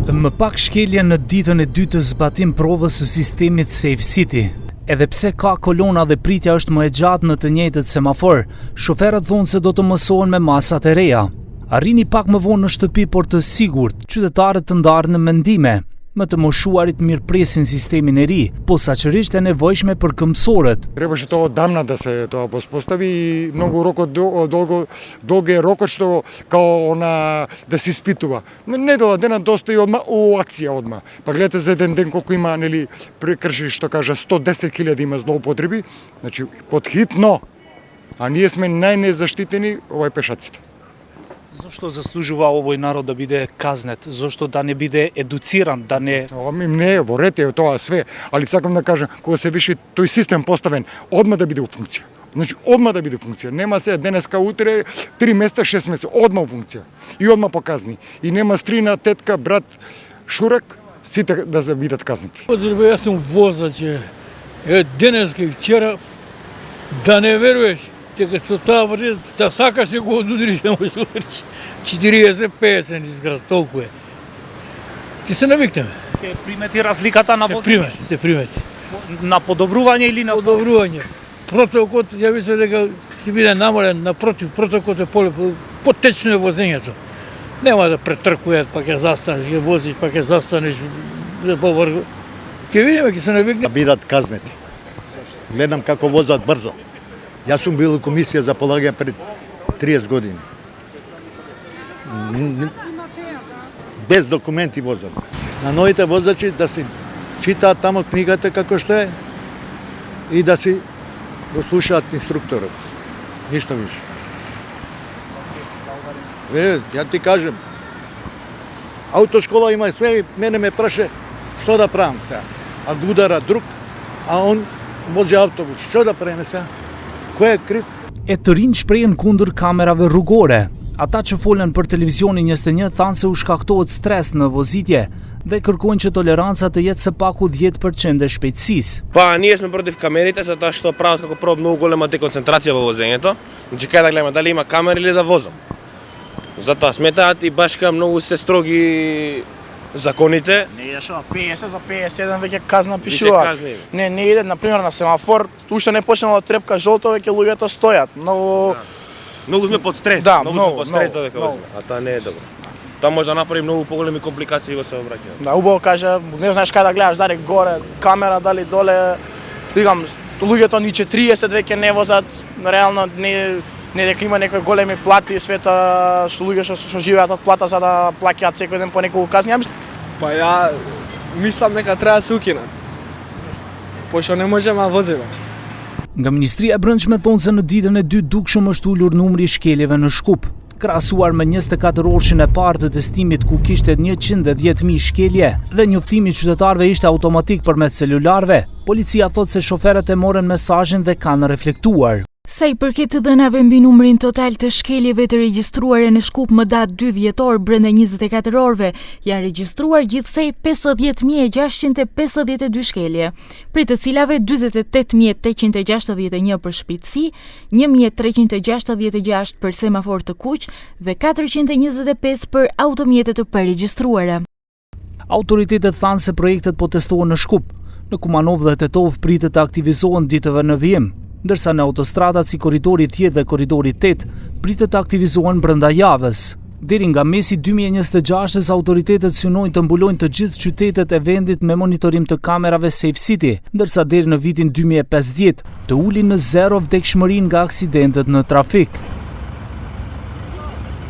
Më pak shkelje në ditën e dytë të zbatim provës së sistemit Safe City. Edhe pse ka kolona dhe pritja është më e gjatë në të njëjtët semafor, shoferët thonë se do të mësohen me masat e reja. Arrini pak më vonë në shtëpi, por të sigurt, qytetarët të ndarë në mendime. Më të moshuarit mirëpresin sistemin e ри, posaçërisht e nevojshme për këmbësorët. Требаше тоа одамна да се тоа воспостави и многу рокот долго е рокот што као она да се испитува. Недела дена доста и одма у акција одма. Па гледате за еден ден колку има нели прекрши, што кажа 110.000 има злоупотреби, значи подхитно. А ние сме најнезаштитени пешаците. Зошто заслужува овој народ да биде казнет? Зошто да не биде едуциран, да не... Не, во ред е тоа све, али сакам да кажам, кога се виши тој систем поставен, одма да биде у функција. Значи, одма да биде у функција. Нема се денеска, утре, 3 месеца, 6 месеца, одма у функција. И одма показни. И нема стрина, тетка, брат, шурак, сите да се бидат казнати. Јас сум возач, денеска и вчера, да не веруваш. Дека што таа вред, да сакаш да го одудриш, да можеш да удриш. 40-50 изград, толку е. Ти се навикнеме. Се примети разликата на возење? Се примети. На подобрување или на... Подобрување. Протокот, ја мислам дека ќе биде намален, напротив, протокот е потечно е возењето. Нема да претркујат, па ќе застанеш, ќе возиш, па ќе застанеш. Ќе видиме, ќе се навикнеме. Да бидат казнети. Гледам како возат брзо. Јас сум бил у комисија за полагање пред 30 години. Без документи возат. На новите возачи да си читаат тамо книгата како што е и да си го слушаат инструкторот. Ништо више. Ја ти кажем, аутошкола има све, мене ме праша што да правам сега. А го удара друг, а он вози автобус. Што да правиме сега? Кој е крив? E të rinj shprehen kundër kamerave rrugore. Ata që folën për televizionin 21 thanë se u shkaktohet stres në vozitje dhe kërkojnë që toleranca të jetë së paku 10% e shpejtësisë. Па, ние сме против камерите, затоа што прават како прво многу голема деконцентрација во возењето. Значи кај да гледаме дали има камери или да возам. Затоа сметаат и баш кај многу се строги законите. Не идеш на 50 за 51 веќе казна пишува. Не иде, например, на семафор, уште не почнала трепка жолто, веќе луѓето стојат. Многу сме под стрес. Да, многу сме под стрес додека возиме. А тоа не е добро. Тоа може да направи многу поголеми компликации во сообраќајот. Да, убаво каже, не знаеш кај да гледаш, дали горе камера, дали доле. Викам, луѓето ни 40 веќе не возат, реално не дека има некои големи плати и света, што луѓе што живеат од плата за да плаќаат секој ден по неколку казни. Па ја мислам дека треба да се укинат. Пошто не можеме да возиме. Nga Ministria e Brendshme thonë se në ditën e dytë dukshëm është ulur numri i shkeljeve në Shkup, krahasuar me 24 orëshin e parë të testimit ku kishte 110.000 shkelje dhe njoftimi i qytetarëve ishte automatik përmes celularëve. Policia thotë se shoferët e morën mesazhin dhe kanë reflektuar. Sa i përket të dhënave mbi numrin total të shkeljeve të regjistruara në Shkup më datë 2 dhjetor brenda 24 orëve, janë regjistruar gjithsej 50.652 shkelje, prej të cilave 48.861 për shpejtësi, 1.366 për semafor të kuq dhe 425 për automjete të paregjistruara. Autoritetet thanë se projektet po testohen në Shkup. Në Kumanov dhe Tetov pritet të aktivizohen ditëve në vijim, ndërsa në autostradat si koridori 10 dhe koridori 8 pritet të aktivizohen brenda javës. Deri nga mesi 2026 autoritetet synojnë të mbulojnë të gjithë qytetet e vendit me monitorim të kamerave Safe City, ndërsa deri në vitin 2050 të ulin në 0 vdekshmërinë nga aksidentet në trafik.